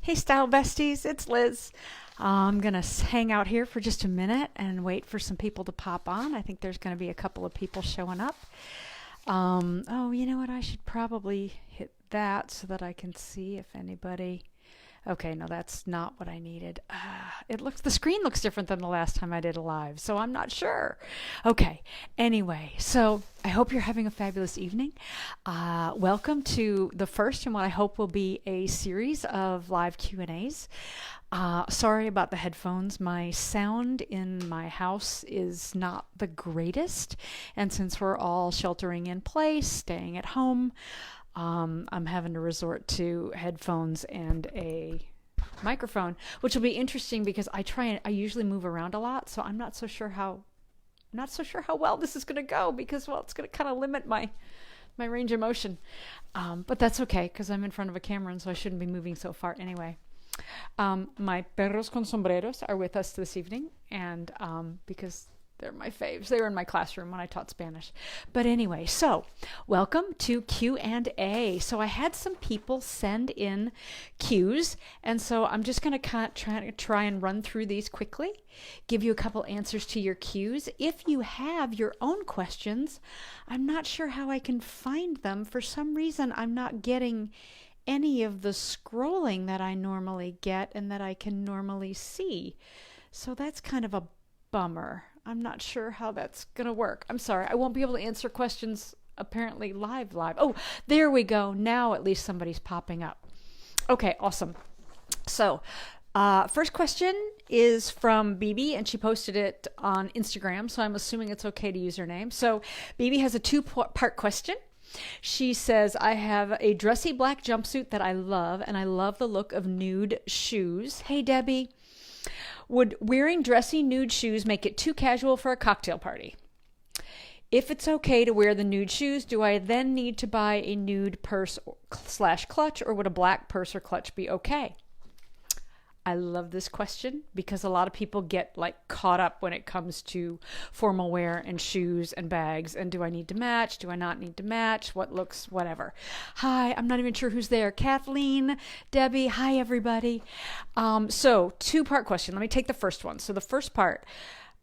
Hey, style besties, it's Liz. I'm going to hang out here for just a minute and wait for some people to pop on. I think there's going to be a couple of people showing up. Oh, you know what? I should probably hit that so that I can see if anybody... Okay, no, that's not what I needed. The screen looks different than the last time I did a live, so I'm not sure. Okay, anyway, so I hope you're having a fabulous evening. Welcome to the first in what I hope will be a series of live Q&As. Sorry about the headphones. My sound in my house is not the greatest, and since we're all sheltering in place, staying at home, I'm having to resort to headphones and a microphone, which will be interesting because I usually move around a lot, so I'm not so sure how well this is going to go because, well, it's going to kind of limit my range of motion. But that's okay because I'm in front of a camera and so I shouldn't be moving so far anyway. My perros con sombreros are with us this evening, and because they're my faves. They were in my classroom when I taught Spanish. But anyway, so welcome to Q&A. So I had some people send in Q's, and so I'm just going to try and run through these quickly, give you a couple answers to your Q's. If you have your own questions, I'm not sure how I can find them. For some reason, I'm not getting any of the scrolling that I normally get and that I can normally see. So that's kind of a bummer. I'm not sure how that's going to work. I'm sorry. I won't be able to answer questions apparently live. Oh, there we go. Now at least somebody's popping up. Okay, awesome. So, first question is from BB, and she posted it on Instagram, so I'm assuming it's okay to use her name. So, BB has a two-part question. She says, I have a dressy black jumpsuit that I love, and I love the look of nude shoes. Hey, Debbie. Would wearing dressy nude shoes make it too casual for a cocktail party? If it's okay to wear the nude shoes, do I then need to buy a nude purse / clutch, or would a black purse or clutch be okay? I love this question because a lot of people get caught up when it comes to formal wear and shoes and bags. And do I need to match? Do I not need to match? What looks, whatever. Hi, I'm not even sure who's there. Kathleen, Debbie, hi everybody. So two-part question. Let me take the first one. So the first part,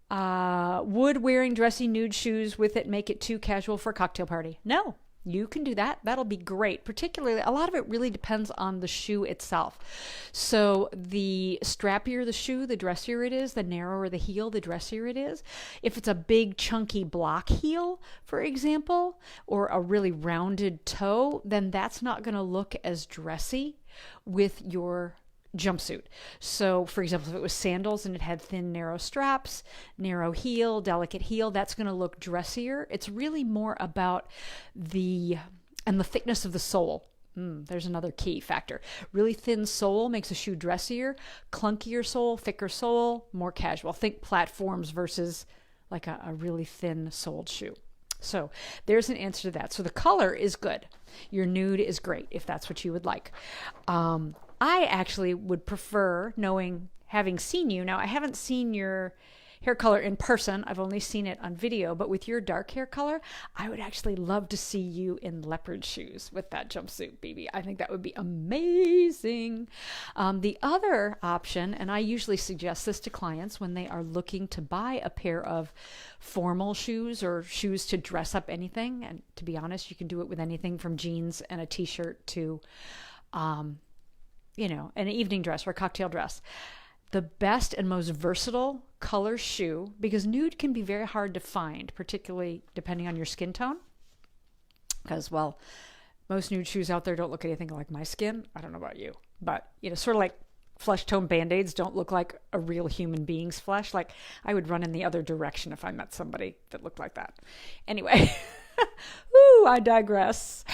would wearing dressy nude shoes with it make it too casual for a cocktail party? No. You can do that. That'll be great. Particularly, a lot of it really depends on the shoe itself. So the strappier the shoe, the dressier it is. The narrower the heel, the dressier it is. If it's a big, chunky block heel, for example, or a really rounded toe, then that's not going to look as dressy with your jumpsuit. So, for example, if it was sandals and it had thin, narrow straps, narrow heel, delicate heel, that's going to look dressier. It's really more about the thickness of the sole. There's another key factor. Really thin sole makes a shoe dressier. Clunkier sole, thicker sole, more casual. Think platforms versus like a really thin soled shoe. So there's an answer to that. So the color is good. Your nude is great if that's what you would like. I actually would prefer having seen you. Now, I haven't seen your hair color in person. I've only seen it on video. But with your dark hair color, I would actually love to see you in leopard shoes with that jumpsuit, BB. I think that would be amazing. The other option, and I usually suggest this to clients when they are looking to buy a pair of formal shoes or shoes to dress up anything. And to be honest, you can do it with anything from jeans and a t-shirt to an evening dress or a cocktail dress. The best and most versatile color shoe, because nude can be very hard to find, particularly depending on your skin tone. Because, well, most nude shoes out there don't look anything like my skin. I don't know about you. But, sort of like flesh tone Band-Aids don't look like a real human being's flesh. Like, I would run in the other direction if I met somebody that looked like that. Anyway... Ooh, I digress.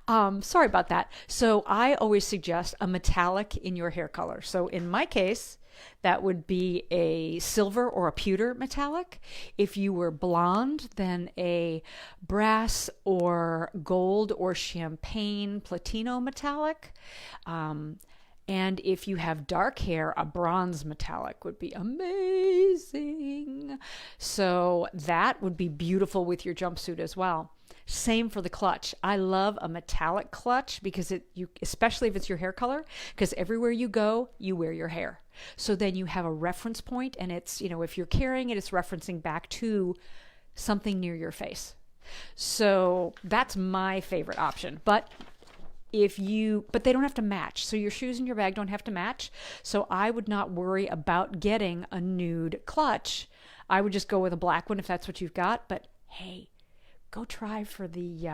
Sorry about that. So I always suggest a metallic in your hair color. So in my case, that would be a silver or a pewter metallic. If you were blonde, then a brass or gold or champagne platino metallic. And if you have dark hair, a bronze metallic would be amazing. So that would be beautiful with your jumpsuit as well. Same for the clutch. I love a metallic clutch because especially if it's your hair color, because everywhere you go, you wear your hair. So then you have a reference point, and it's, if you're carrying it, it's referencing back to something near your face. So that's my favorite option. But they don't have to match. So your shoes and your bag don't have to match. So I would not worry about getting a nude clutch. I would just go with a black one if that's what you've got. But hey, go try for the,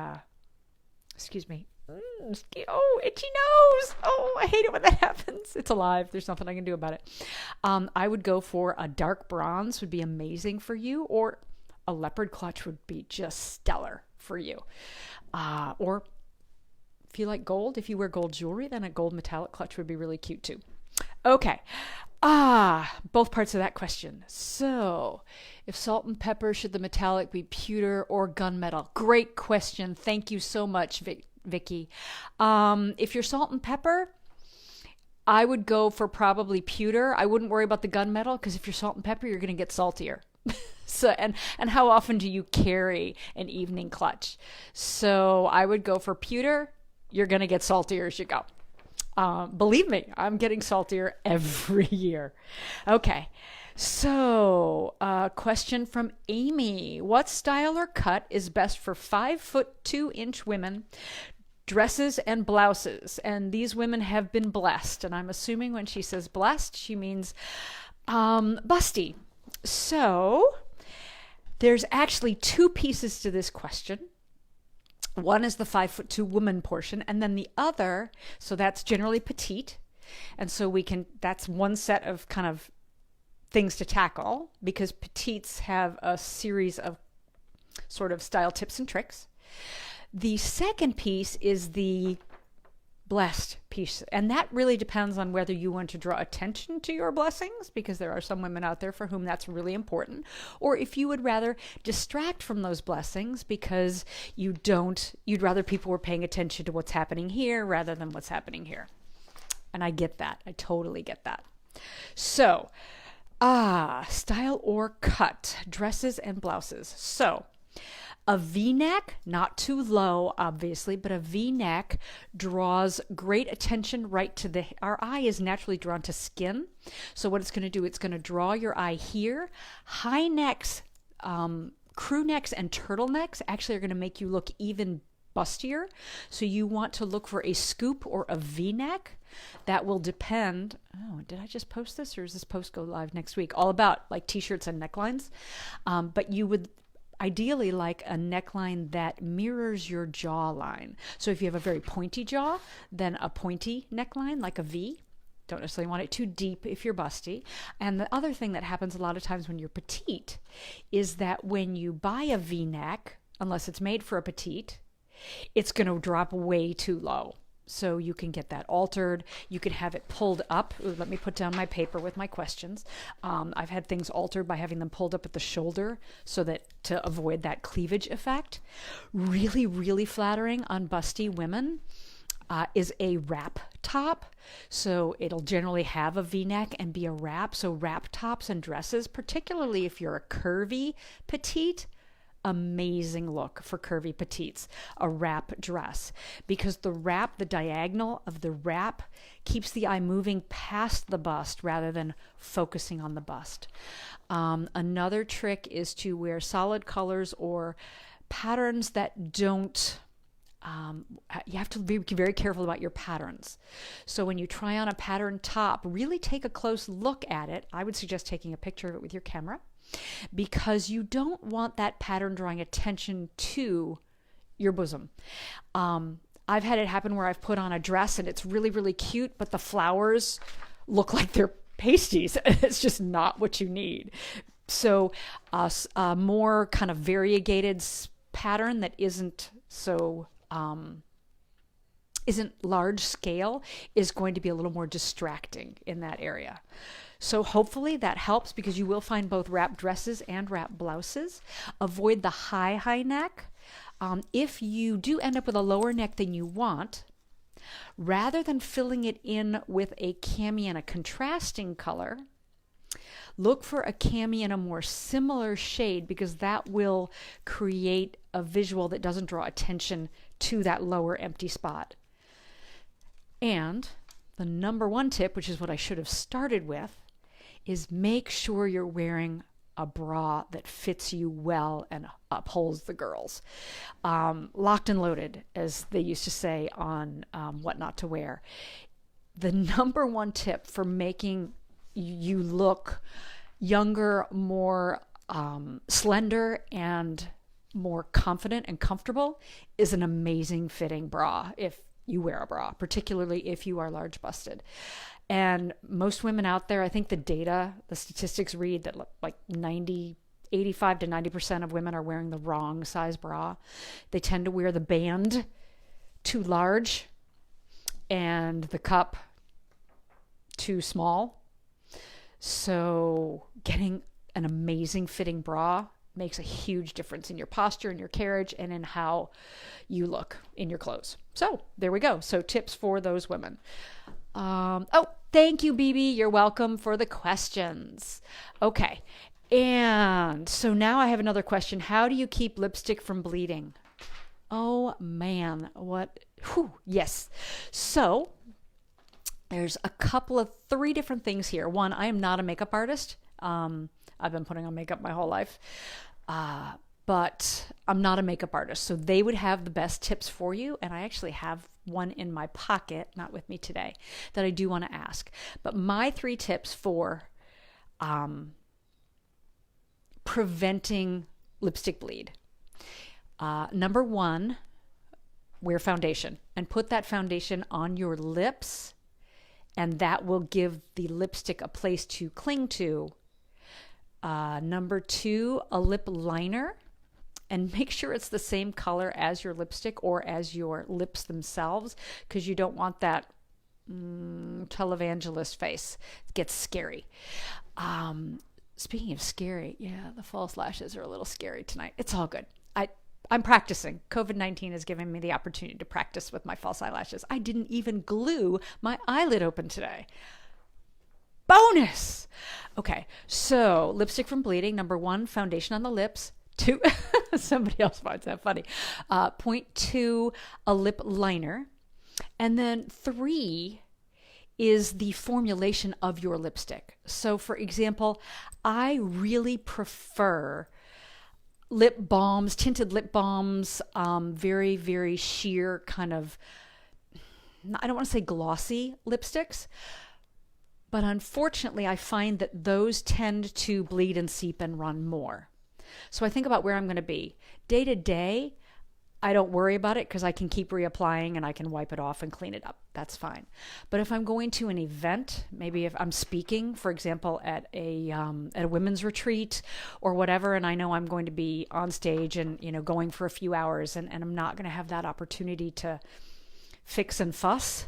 excuse me. Oh, itchy nose. Oh, I hate it when that happens. It's alive. There's nothing I can do about it. I would go for a dark bronze would be amazing for you, or a leopard clutch would be just stellar for you. Or if you like gold, if you wear gold jewelry, then a gold metallic clutch would be really cute too. Okay. Both parts of that question. So, if salt and pepper, should the metallic be pewter or gunmetal? Great question. Thank you so much, Vicky. If you're salt and pepper, I would go for probably pewter. I wouldn't worry about the gunmetal, because if you're salt and pepper, you're going to get saltier. So, and how often do you carry an evening clutch? So I would go for pewter. You're going to get saltier as you go. Believe me, I'm getting saltier every year. Okay. So, question from Amy. What style or cut is best for 5'2" women, dresses and blouses? And these women have been blessed. And I'm assuming when she says blessed, she means busty. So, there's actually two pieces to this question. One is the 5'2" woman portion, and then the other, so that's generally petite. And so that's one set of kind of things to tackle, because petites have a series of sort of style tips and tricks. The second piece is the blessed piece, and that really depends on whether you want to draw attention to your blessings, because there are some women out there for whom that's really important, or if you would rather distract from those blessings because you'd rather people were paying attention to what's happening here rather than what's happening here. And I get that. I totally get that. So, style or cut, dresses and blouses. So, a V-neck, not too low, obviously, but a V-neck draws great attention right to our eye is naturally drawn to skin. So what it's going to do, it's going to draw your eye here. High necks, crew necks and turtlenecks actually are going to make you look even bustier. So you want to look for a scoop or a V-neck. That will depend. Oh, did I just post this, or does this post go live next week? All about like t-shirts and necklines. But you would ideally like a neckline that mirrors your jawline. So if you have a very pointy jaw, then a pointy neckline like a V. Don't necessarily want it too deep if you're busty. And the other thing that happens a lot of times when you're petite is that when you buy a V-neck, unless it's made for a petite, it's going to drop way too low. So you can get that altered. You can have it pulled up. Ooh, let me put down my paper with my questions. I've had things altered by having them pulled up at the shoulder so that to avoid that cleavage effect. Really, really flattering on busty women is a wrap top. So it'll generally have a V-neck and be a wrap. So wrap tops and dresses, particularly if you're a curvy petite, amazing look for curvy petites, a wrap dress, because the diagonal of the wrap keeps the eye moving past the bust rather than focusing on the bust. Another trick is to wear solid colors or patterns that don't you have to be very careful about your patterns. So when you try on a pattern top, really take a close look at it. I would suggest taking a picture of it with your camera, because you don't want that pattern drawing attention to your bosom. I've had it happen where I've put on a dress and it's really, really cute, but the flowers look like they're pasties. It's just not what you need. So a more kind of variegated pattern that isn't so isn't large scale is going to be a little more distracting in that area. So hopefully that helps, because you will find both wrap dresses and wrap blouses. Avoid the high neck. If you do end up with a lower neck than you want, rather than filling it in with a cami and a contrasting color, look for a cami in a more similar shade, because that will create a visual that doesn't draw attention to that lower empty spot. And the number one tip, which is what I should have started with, is make sure you're wearing a bra that fits you well and upholds the girls. Locked and loaded, as they used to say on What Not to Wear. The number one tip for making you look younger, more slender, and more confident and comfortable is an amazing fitting bra, if you wear a bra, particularly if you are large busted. And most women out there, I think the statistics read that like 85 to 90% of women are wearing the wrong size bra. They tend to wear the band too large and the cup too small. So getting an amazing fitting bra makes a huge difference in your posture, in your carriage, and in how you look in your clothes. So there we go. So tips for those women. Thank you, BB. You're welcome for the questions. Okay. And so now I have another question. How do you keep lipstick from bleeding? Oh man, yes. So there's three different things here. One, I am not a makeup artist. I've been putting on makeup my whole life. But I'm not a makeup artist, so they would have the best tips for you. And I actually have one in my pocket, not with me today, that I do want to ask. But my 3 tips for preventing lipstick bleed. Number 1, wear foundation, and put that foundation on your lips, and that will give the lipstick a place to cling to. Number 2, a lip liner, and make sure it's the same color as your lipstick or as your lips themselves, because you don't want that televangelist face. It gets scary. Speaking of scary, yeah, the false lashes are a little scary tonight. It's all good. I'm practicing. COVID-19 has given me the opportunity to practice with my false eyelashes. I didn't even glue my eyelid open today. Bonus! Okay, so lipstick from bleeding. Number 1, foundation on the lips. 2, somebody else finds that funny. Point 2, a lip liner. And then 3 is the formulation of your lipstick. So for example, I really prefer lip balms, tinted lip balms, very, very sheer kind of, I don't want to say glossy lipsticks, but unfortunately I find that those tend to bleed and seep and run more. So I think about where I'm going to be. Day to day, I don't worry about it because I can keep reapplying and I can wipe it off and clean it up. That's fine. But if I'm going to an event, maybe if I'm speaking, for example, at a women's retreat or whatever, and I know I'm going to be on stage and going for a few hours, and I'm not going to have that opportunity to fix and fuss,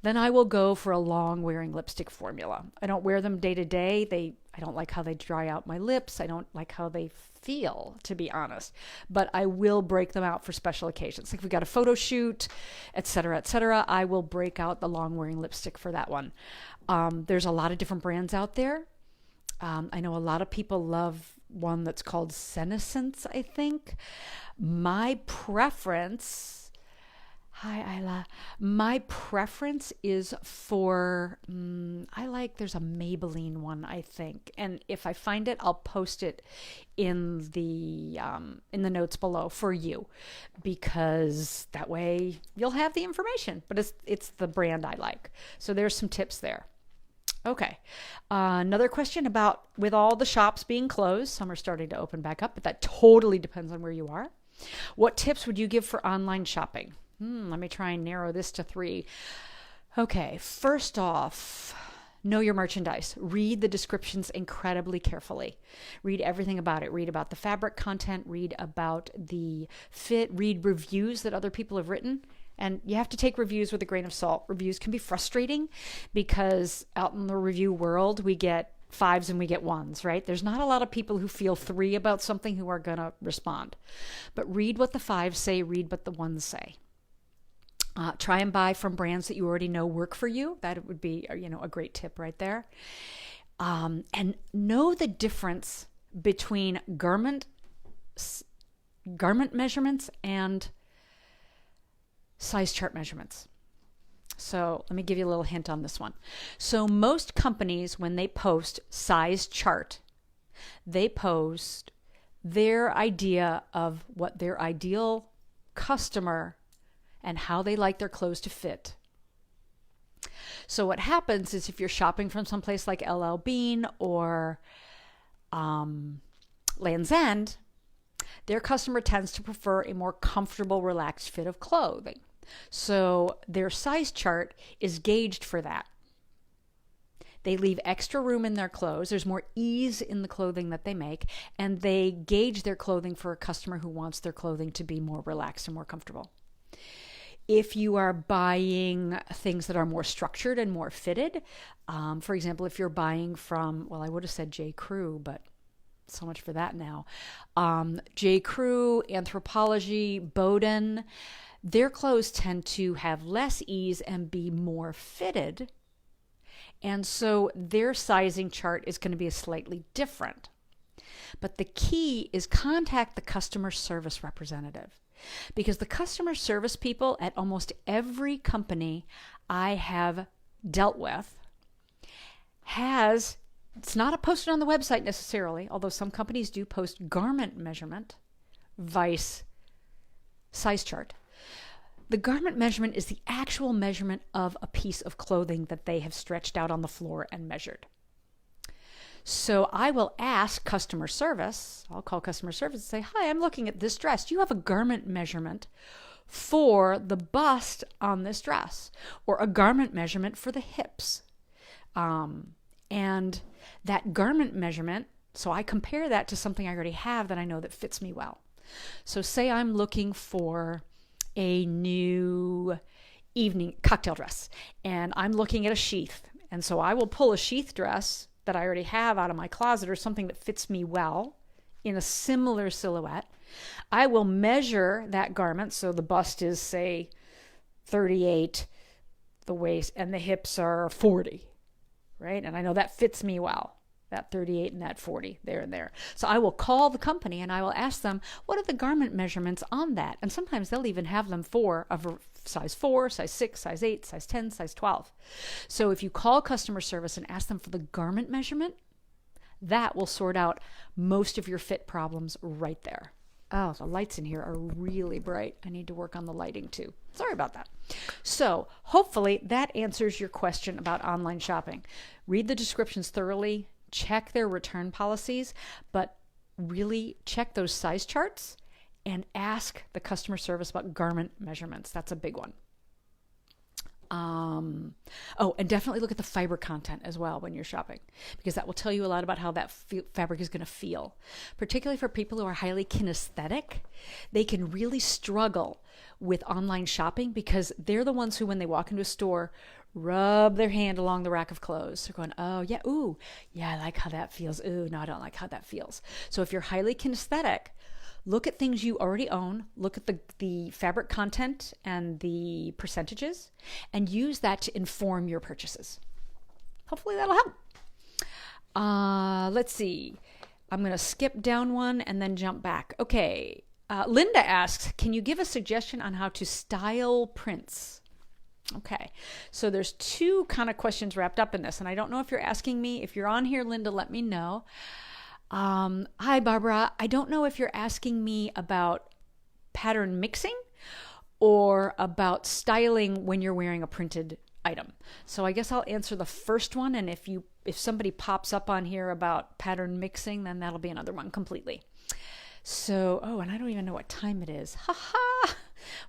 then I will go for a long wearing lipstick formula. I don't wear them day to day. I don't like how they dry out my lips. I don't like how they feel, to be honest, but I will break them out for special occasions. Like if we got a photo shoot, et cetera, I will break out the long wearing lipstick for that one. There's a lot of different brands out there. I know a lot of people love one that's called Senescence, I think. My preference is for, there's a Maybelline one, I think. And if I find it, I'll post it in the notes below for you, because that way you'll have the information, but it's the brand I like. So there's some tips there. Okay. Another question about, with all the shops being closed, some are starting to open back up, but that totally depends on where you are. What tips would you give for online shopping? Let me try and narrow this to 3. Okay, first off, know your merchandise. Read the descriptions incredibly carefully. Read everything about it. Read about the fabric content. Read about the fit. Read reviews that other people have written. And you have to take reviews with a grain of salt. Reviews can be frustrating because out in the review world, we get 5s and we get 1s, right? There's not a lot of people who feel 3 about something who are going to respond. But read what the 5s say. Read what the 1s say. Try and buy from brands that you already know work for you. That would be, a great tip right there. and know the difference between garment measurements and size chart measurements. So let me give you a little hint on this one. So most companies, when they post size chart, they post their idea of what their ideal customer and how they like their clothes to fit. So what happens is if you're shopping from someplace like LL Bean or Land's End, their customer tends to prefer a more comfortable, relaxed fit of clothing. So their size chart is gauged for that. They leave extra room in their clothes. There's more ease in the clothing that they make, and they gauge their clothing for a customer who wants their clothing to be more relaxed and more comfortable. If you are buying things that are more structured and more fitted, for example, if you're buying from, well, I would have said J. Crew, but so much for that now. J. Crew, Anthropologie, Boden, their clothes tend to have less ease and be more fitted. And so their sizing chart is going to be slightly different. But the key is contact the customer service representative, because the customer service people at almost every company I have dealt with it's not posted on the website necessarily, although some companies do post garment measurement, vice size chart. The garment measurement is the actual measurement of a piece of clothing that they have stretched out on the floor and measured. So I will ask customer service, I'll call customer service and say, hi, I'm looking at this dress. Do you have a garment measurement for the bust on this dress, or a garment measurement for the hips? And that garment measurement, so I compare that to something I already have that I know that fits me well. So say I'm looking for a new evening cocktail dress, and I'm looking at a sheath. And so I will pull a sheath dress that I already have out of my closet, or something that fits me well in a similar silhouette. I will measure that garment. So the bust is, say, 38, the waist and the hips are 40, right? And I know that fits me well, that 38 and that 40, there and there. So I will call the company and I will ask them, what are the garment measurements on that? And sometimes they'll even have them for a size 4, size 6, size 8, size 10, size 12. So if you call customer service and ask them for the garment measurement, that will sort out most of your fit problems right there. Oh, the lights in here are really bright. I need to work on the lighting too. Sorry about that. So hopefully that answers your question about online shopping. Read the descriptions thoroughly, check their return policies, but really check those size charts and ask the customer service about garment measurements. That's a big one. And definitely look at the fiber content as well when you're shopping, because that will tell you a lot about how that fabric is going to feel. Particularly for people who are highly kinesthetic, they can really struggle with online shopping because they're the ones who, when they walk into a store, rub their hand along the rack of clothes. They're going, oh yeah, ooh, yeah, I like how that feels. Ooh, no, I don't like how that feels. So if you're highly kinesthetic, look at things you already own, look at the fabric content and the percentages, and use that to inform your purchases. Hopefully that'll help. Let's see. I'm going to skip down one and then jump back. Okay. Linda asks, can you give a suggestion on how to style prints? Okay. So there's two kind of questions wrapped up in this, and I don't know if you're asking me. If you're on here, Linda, let me know. Hi, Barbara. I don't know if you're asking me about pattern mixing or about styling when you're wearing a printed item. So I guess I'll answer the first one. And if somebody pops up on here about pattern mixing, then that'll be another one completely. So, and I don't even know what time it is. Ha ha.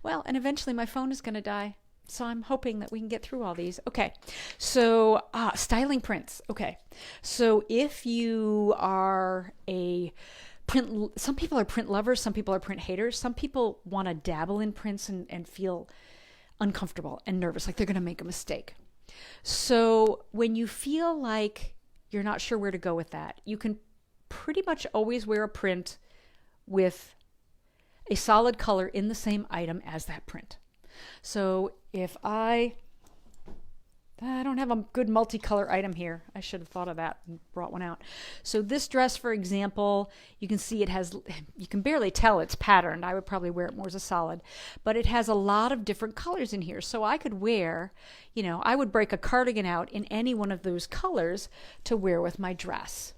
Well, and eventually my phone is going to die. So I'm hoping that we can get through all these. Okay. So, styling prints. Okay. So if you are some people are print lovers, some people are print haters. Some people want to dabble in prints and feel uncomfortable and nervous, like they're going to make a mistake. So when you feel like you're not sure where to go with that, you can pretty much always wear a print with a solid color in the same item as that print. So if the I don't have a good multicolor item here. I should have thought of that and brought one out. So this dress, for example, you can see it has, you can barely tell it's patterned. I would probably wear it more as a solid, but it has a lot of different colors in here. So I could wear, you know, I would break a cardigan out in any one of those colors to wear with my dress.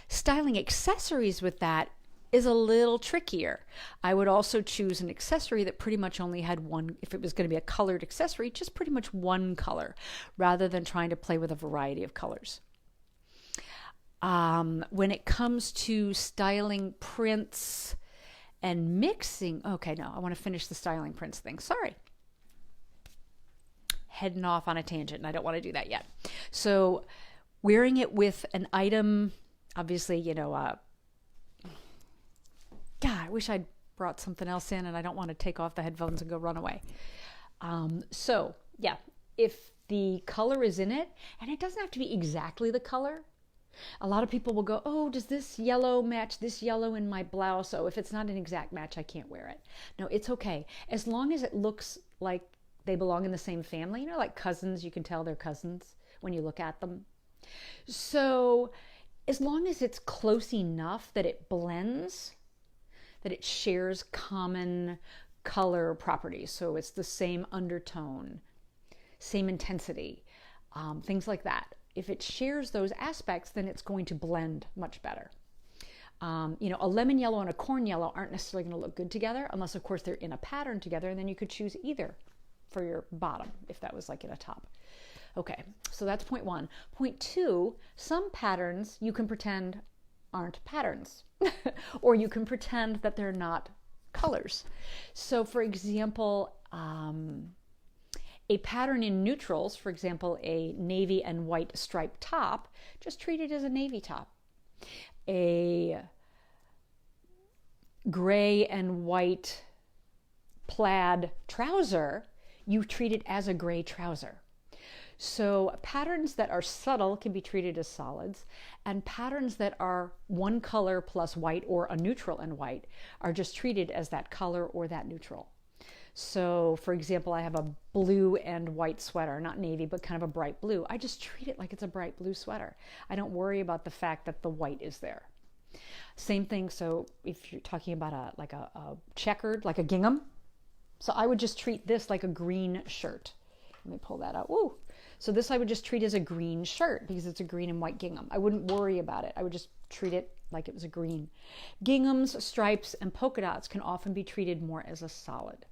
Styling accessories with that is a little trickier. I would also choose an accessory that pretty much only had one, if it was going to be a colored accessory, just pretty much one color, rather than trying to play with a variety of colors. When it comes to styling prints and mixing, okay, no, I want to finish the styling prints thing. Sorry. Heading off on a tangent, and I don't want to do that yet. So wearing it with an item, obviously, you know, God, I wish I'd brought something else in, and I don't want to take off the headphones and go run away. So yeah, if the color is in it, and it doesn't have to be exactly the color. A lot of people will go, oh, does this yellow match this yellow in my blouse? Oh, if it's not an exact match, I can't wear it. No, it's okay. As long as it looks like they belong in the same family, you know, like cousins, you can tell they're cousins when you look at them. So as long as it's close enough that it blends, that it shares common color properties. So it's the same undertone, same intensity, things like that. If it shares those aspects, then it's going to blend much better. You know, a lemon yellow and a corn yellow aren't necessarily going to look good together, unless, of course, they're in a pattern together, and then you could choose either for your bottom, if that was like in a top. Okay, so that's point one. Point two, some patterns you can pretend aren't patterns, or you can pretend that they're not colors. So for example, a pattern in neutrals, for example, a navy and white striped top, just treat it as a navy top. A gray and white plaid trouser, you treat it as a gray trouser. So patterns that are subtle can be treated as solids, and patterns that are one color plus white or a neutral and white are just treated as that color or that neutral. So for example, I have a blue and white sweater, not navy, but kind of a bright blue. I just treat it like it's a bright blue sweater. I don't worry about the fact that the white is there. Same thing, so if you're talking about a checkered, like a gingham, so I would just treat this like a green shirt. Let me pull that out. Woo! So this I would just treat as a green shirt because it's a green and white gingham. I wouldn't worry about it. I would just treat it like it was a green. Ginghams, stripes, and polka dots can often be treated more as a solid.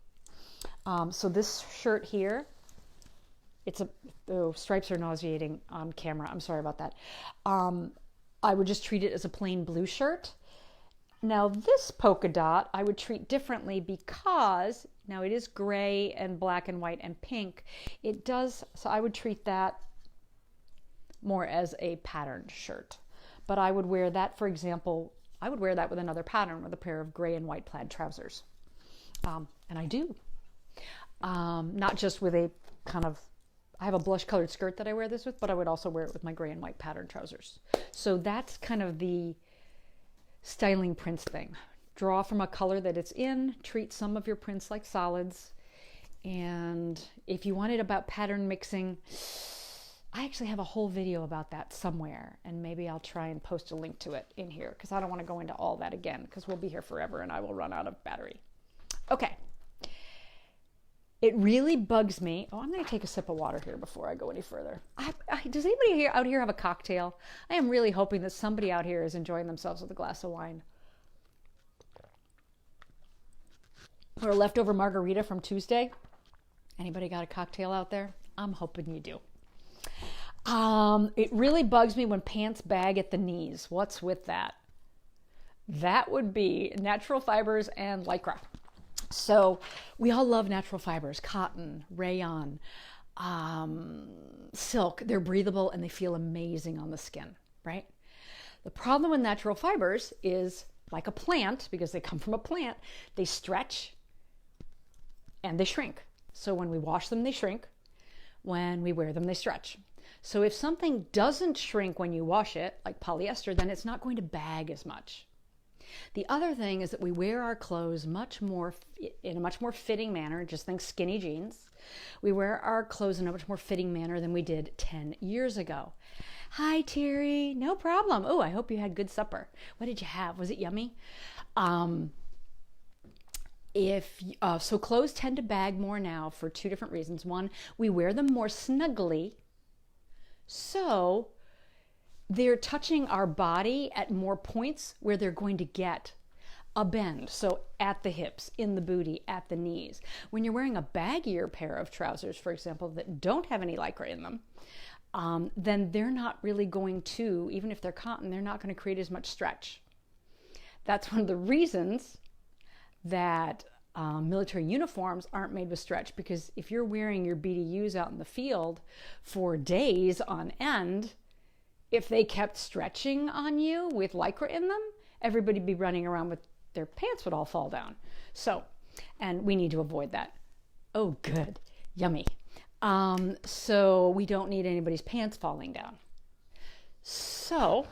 So this shirt here, stripes are nauseating on camera. I'm sorry about that. I would just treat it as a plain blue shirt. Now this polka dot I would treat differently because now it is gray and black and white and pink. It does, so I would treat that more as a patterned shirt. But I would wear that, for example, I would wear that with another pattern with a pair of gray and white plaid trousers. And I do. Not just with a kind of, I have a blush colored skirt that I wear this with, but I would also wear it with my gray and white pattern trousers. So that's kind of the styling prints thing. Draw from a color that it's in, treat some of your prints like solids. And if you wanted about pattern mixing, I actually have a whole video about that somewhere, and maybe I'll try and post a link to it in here because I don't want to go into all that again because we'll be here forever and I will run out of battery. Okay. It really bugs me. Oh, I'm going to take a sip of water here before I go any further. Does anybody out here have a cocktail? I am really hoping that somebody out here is enjoying themselves with a glass of wine. Or a leftover margarita from Tuesday. Anybody got a cocktail out there? I'm hoping you do. It really bugs me when pants bag at the knees. What's with that? That would be natural fibers and Lycra. So we all love natural fibers, cotton, rayon, silk. They're breathable and they feel amazing on the skin, right? The problem with natural fibers is like a plant, because they come from a plant, they stretch and they shrink. So when we wash them, they shrink. When we wear them, they stretch. So if something doesn't shrink when you wash it, like polyester, then it's not going to bag as much. The other thing is that we wear our clothes in a much more fitting manner. Just think skinny jeans. We wear our clothes in a much more fitting manner than we did 10 years ago. Hi, Terry. No problem. Oh, I hope you had good supper. What did you have? Was it yummy? So clothes tend to bag more now for two different reasons. One, we wear them more snugly, so they're touching our body at more points where they're going to get a bend. So at the hips, in the booty, at the knees. When you're wearing a baggier pair of trousers, for example, that don't have any Lycra in them, then they're not really going to, even if they're cotton, they're not going to create as much stretch. That's one of the reasons that military uniforms aren't made with stretch, because if you're wearing your BDUs out in the field for days on end, if they kept stretching on you with Lycra in them, everybody'd be running around with their pants would all fall down. So, and we need to avoid that. Oh, good. Yummy. So we don't need anybody's pants falling down. So,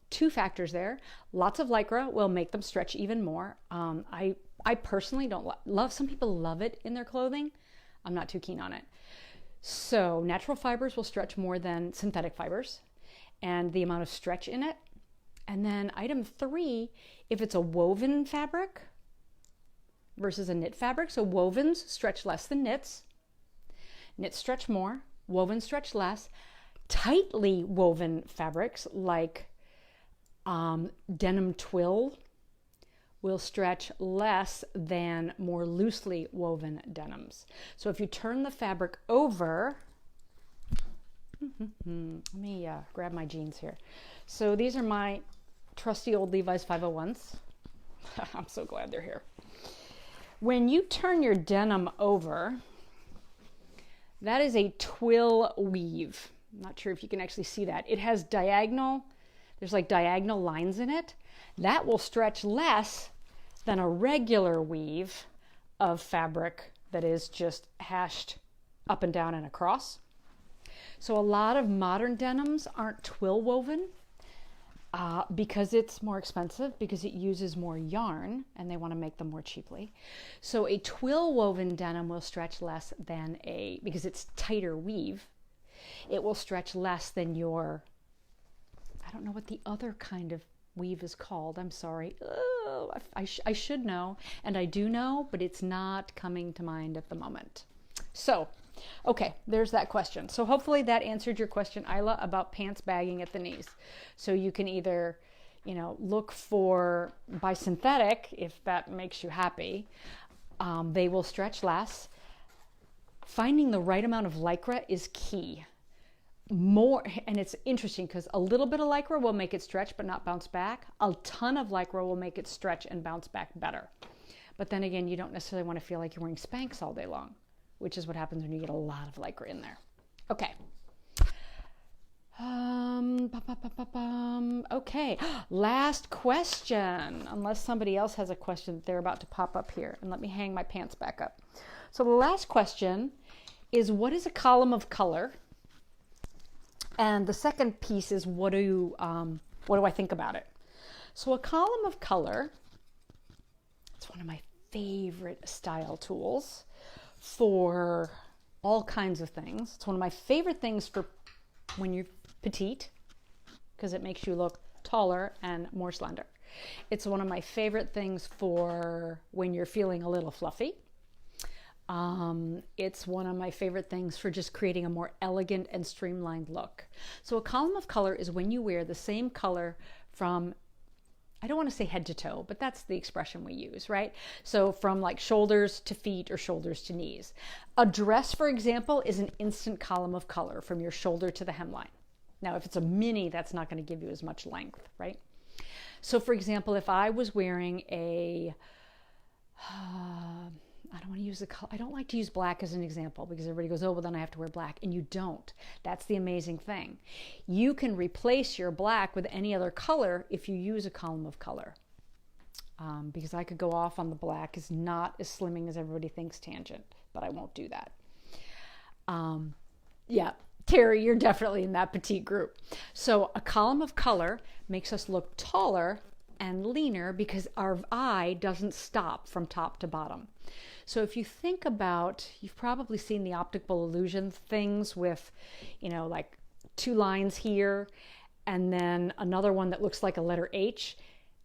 two factors there. Lots of Lycra will make them stretch even more. I personally don't love, some people love it in their clothing. I'm not too keen on it. So natural fibers will stretch more than synthetic fibers, and the amount of stretch in it. And then item 3, if it's a woven fabric versus a knit fabric. So wovens stretch less than knits. Knits stretch more, wovens stretch less. Tightly woven fabrics like denim twill will stretch less than more loosely woven denims. So if you turn the fabric over, let me grab my jeans here. So these are my trusty old Levi's 501s. I'm so glad they're here. When you turn your denim over, that is a twill weave. I'm not sure if you can actually see that. It has there's like diagonal lines in it. That will stretch less than a regular weave of fabric that is just hashed up and down and across. So a lot of modern denims aren't twill woven because it's more expensive, because it uses more yarn and they want to make them more cheaply. So a twill woven denim will stretch less than because it's tighter weave, it will stretch less than your, I don't know what the other kind of weave is called. I'm sorry. Oh, I should know, and I do know, but it's not coming to mind at the moment. So, okay, there's that question. So hopefully that answered your question, Isla, about pants bagging at the knees. So you can either, look buy synthetic if that makes you happy. They will stretch less. Finding the right amount of Lycra is key. And it's interesting because a little bit of Lycra will make it stretch but not bounce back. A ton of Lycra will make it stretch and bounce back better. But then again, you don't necessarily want to feel like you're wearing Spanx all day long, which is what happens when you get a lot of Lycra in there. Okay. Okay, last question, unless somebody else has a question that they're about to pop up here. And let me hang my pants back up. So the last question is, what is a column of color? And the second piece is, what do I think about it? So a column of color, it's one of my favorite style tools for all kinds of things. It's one of my favorite things for when you're petite, because it makes you look taller and more slender. It's one of my favorite things for when you're feeling a little fluffy. It's one of my favorite things for just creating a more elegant and streamlined look. So a column of color is when you wear the same color from, I don't want to say head to toe, but that's the expression we use, right? So from like shoulders to feet or shoulders to knees. A dress, for example, is an instant column of color from your shoulder to the hemline. Now, if it's a mini, that's not going to give you as much length, right? So for example, if I was wearing I don't like to use black as an example, because everybody goes, oh, well, then I have to wear black. And you don't. That's the amazing thing. You can replace your black with any other color if you use a column of color. Because I could go off on the black is not as slimming as everybody thinks tangent, but I won't do that. Yeah, Terry, you're definitely in that petite group. So a column of color makes us look taller and leaner because our eye doesn't stop from top to bottom. So if you think about, you've probably seen the optical illusion things with, like 2 lines here and then another one that looks like a letter H.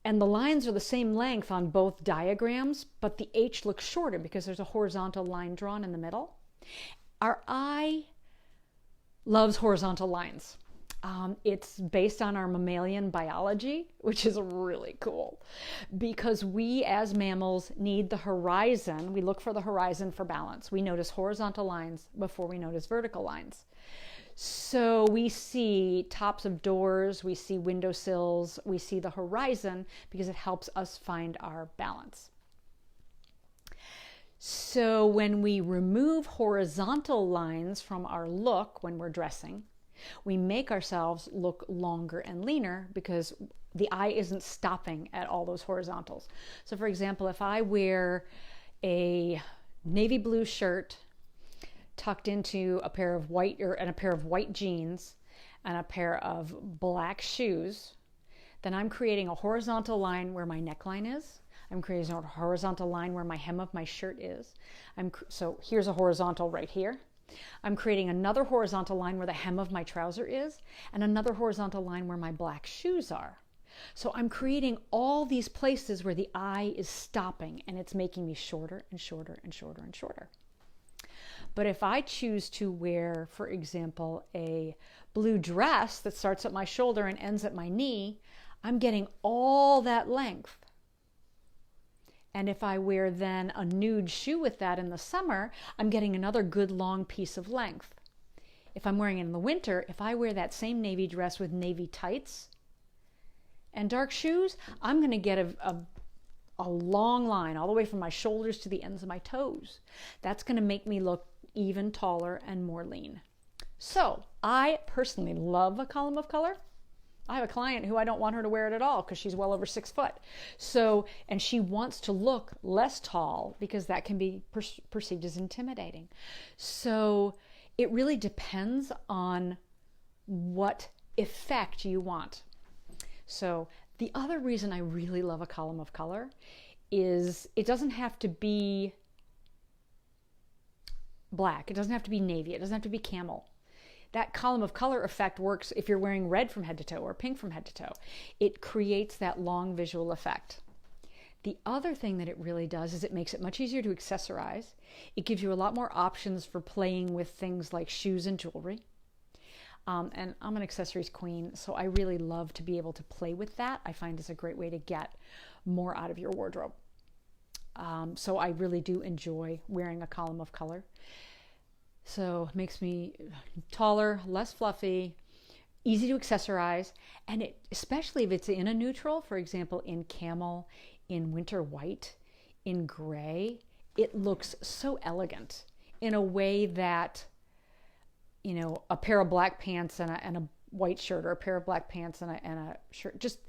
And the lines are the same length on both diagrams, but the H looks shorter because there's a horizontal line drawn in the middle. Our eye loves horizontal lines. It's based on our mammalian biology, which is really cool because we as mammals need the horizon. We look for the horizon for balance. We notice horizontal lines before we notice vertical lines. So we see tops of doors, we see windowsills, we see the horizon because it helps us find our balance. So when we remove horizontal lines from our look when we're dressing, we make ourselves look longer and leaner because the eye isn't stopping at all those horizontals. So for example, if I wear a navy blue shirt tucked into a pair of white jeans and a pair of black shoes, then I'm creating a horizontal line where my neckline is. I'm creating a horizontal line where my hem of my shirt is. So here's a horizontal right here. I'm creating another horizontal line where the hem of my trouser is, and another horizontal line where my black shoes are. So I'm creating all these places where the eye is stopping, and it's making me shorter and shorter and shorter and shorter. But if I choose to wear, for example, a blue dress that starts at my shoulder and ends at my knee, I'm getting all that length. And if I wear then a nude shoe with that in the summer, I'm getting another good long piece of length. If I'm wearing it in the winter, if I wear that same navy dress with navy tights and dark shoes, I'm going to get a long line all the way from my shoulders to the ends of my toes. That's going to make me look even taller and more lean. So I personally love a column of color. I have a client who I don't want her to wear it at all because she's well over 6 foot. So, and she wants to look less tall because that can be perceived as intimidating. So it really depends on what effect you want. So the other reason I really love a column of color is it doesn't have to be black. It doesn't have to be navy. It doesn't have to be camel. That column of color effect works if you're wearing red from head to toe or pink from head to toe. It creates that long visual effect. The other thing that it really does is it makes it much easier to accessorize. It gives you a lot more options for playing with things like shoes and jewelry. And I'm an accessories queen, so I really love to be able to play with that. I find it's a great way to get more out of your wardrobe. So I really do enjoy wearing a column of color. So it makes me taller, less fluffy, easy to accessorize, and especially if it's in a neutral, for example, in camel, in winter white, in gray, it looks so elegant in a way that, a pair of black pants and a white shirt, or a pair of black pants and a shirt, just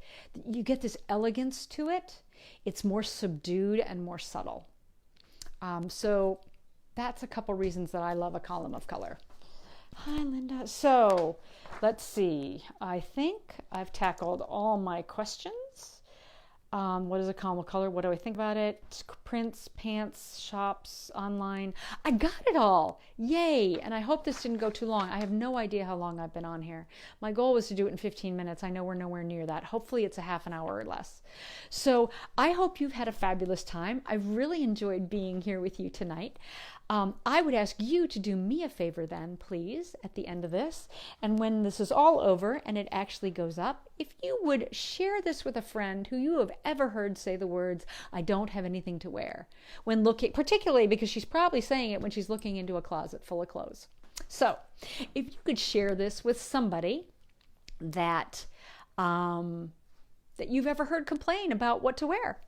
you get this elegance to it. It's more subdued and more subtle. So that's a couple reasons that I love a column of color. Hi, Linda. So let's see. I think I've tackled all my questions. What is a column of color? What do I think about it? Prints, pants, shops, online. I got it all. Yay. And I hope this didn't go too long. I have no idea how long I've been on here. My goal was to do it in 15 minutes. I know we're nowhere near that. Hopefully it's a half an hour or less. So I hope you've had a fabulous time. I've really enjoyed being here with you tonight. I would ask you to do me a favor then, please, at the end of this. And when this is all over and it actually goes up, if you would share this with a friend who you have ever heard say the words, "I don't have anything to wear," when looking, particularly because she's probably saying it when she's looking into a closet full of clothes. So if you could share this with somebody that you've ever heard complain about what to wear,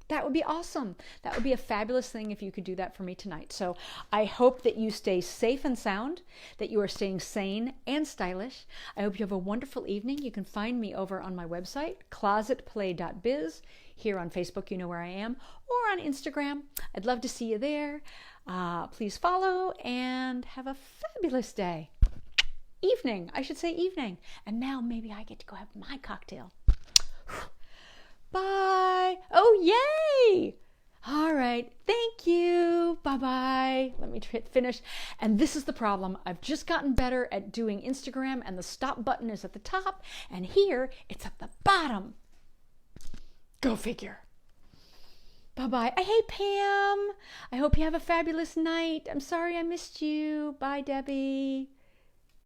that would be awesome. That would be a fabulous thing if you could do that for me tonight. So I hope that you stay safe and sound, that you are staying sane and stylish. I hope you have a wonderful evening. You can find me over on my website, closetplay.biz. Here on Facebook, you know where I am, or on Instagram. I'd love to see you there. Please follow and have a fabulous day. Evening, I should say evening. And now maybe I get to go have my cocktail. Bye. Oh, yay. All right. Thank you. Bye-bye. Let me finish. And this is the problem. I've just gotten better at doing Instagram, and the stop button is at the top, and here it's at the bottom. Go figure. Bye-bye. Hey, Pam. I hope you have a fabulous night. I'm sorry I missed you. Bye, Debbie.